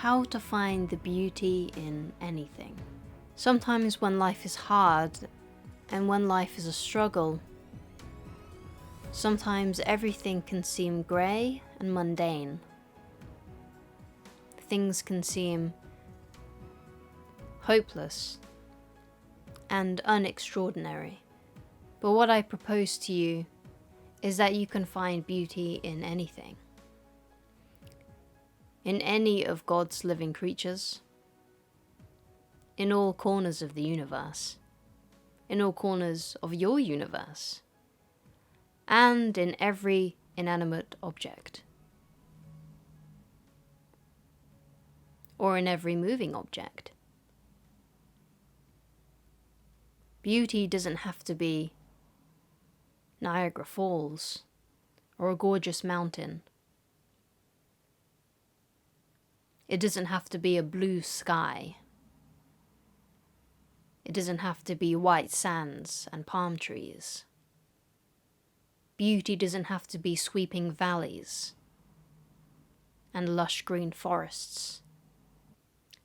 how to find the beauty in anything. Sometimes when life is hard and when life is a struggle, sometimes everything can seem grey and mundane. Things can seem hopeless and unextraordinary. But what I propose to you is that you can find beauty in anything. In any of God's living creatures, in all corners of the universe, in all corners of your universe, and in every inanimate object, or in every moving object. Beauty doesn't have to be Niagara Falls or a gorgeous mountain. It doesn't have to be a blue sky. It doesn't have to be white sands and palm trees. Beauty doesn't have to be sweeping valleys and lush green forests.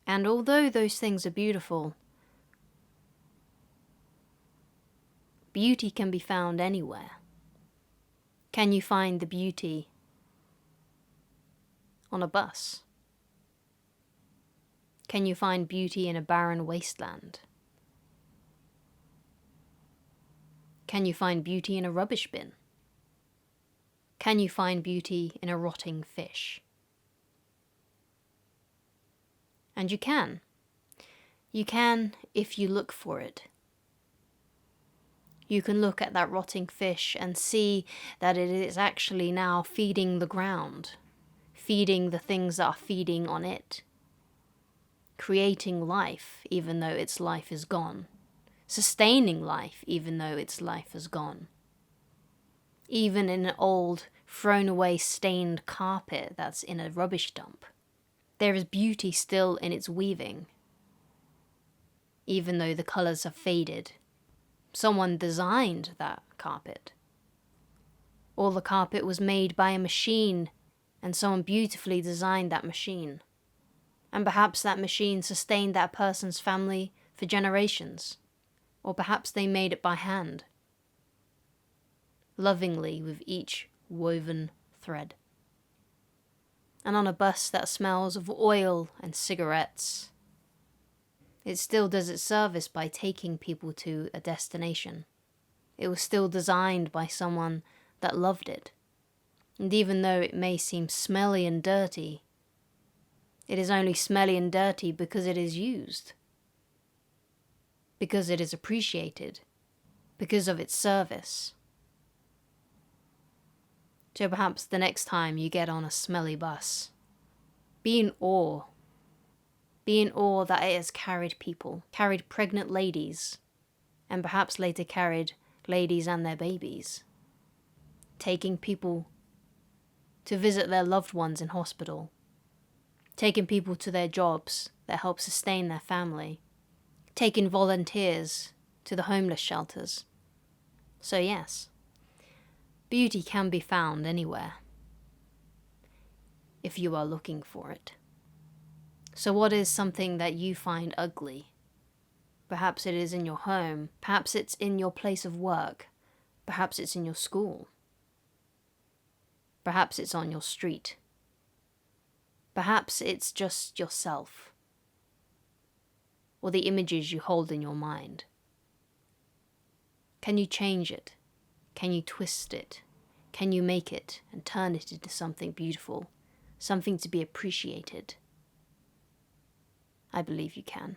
And although those things are beautiful, beauty can be found anywhere. Can you find the beauty on a bus? Can you find beauty in a barren wasteland? Can you find beauty in a rubbish bin? Can you find beauty in a rotting fish? And you can. You can if you look for it. You can look at that rotting fish and see that it is actually now feeding the ground, feeding the things that are feeding on it, creating life even though its life is gone, sustaining life even though its life is gone. Even in an old, thrown away, stained carpet that's in a rubbish dump, there is beauty still in its weaving, even though the colours have faded. Someone designed that carpet. Or the carpet was made by a machine, and someone beautifully designed that machine. And perhaps that machine sustained that person's family for generations. Or perhaps they made it by hand, lovingly with each woven thread. And on a bus that smells of oil and cigarettes, it still does its service by taking people to a destination. It was still designed by someone that loved it. And even though it may seem smelly and dirty, it is only smelly and dirty because it is used, because it is appreciated, because of its service. So perhaps the next time you get on a smelly bus, be in awe. Be in awe that it has carried people, carried pregnant ladies, and perhaps later carried ladies and their babies, taking people to visit their loved ones in hospital, taking people to their jobs that help sustain their family, taking volunteers to the homeless shelters. So yes, beauty can be found anywhere, if you are looking for it. So what is something that you find ugly? Perhaps it is in your home, perhaps it's in your place of work, perhaps it's in your school, perhaps it's on your street, perhaps it's just yourself, or the images you hold in your mind. Can you change it? Can you twist it? Can you make it and turn it into something beautiful, something to be appreciated? I believe you can.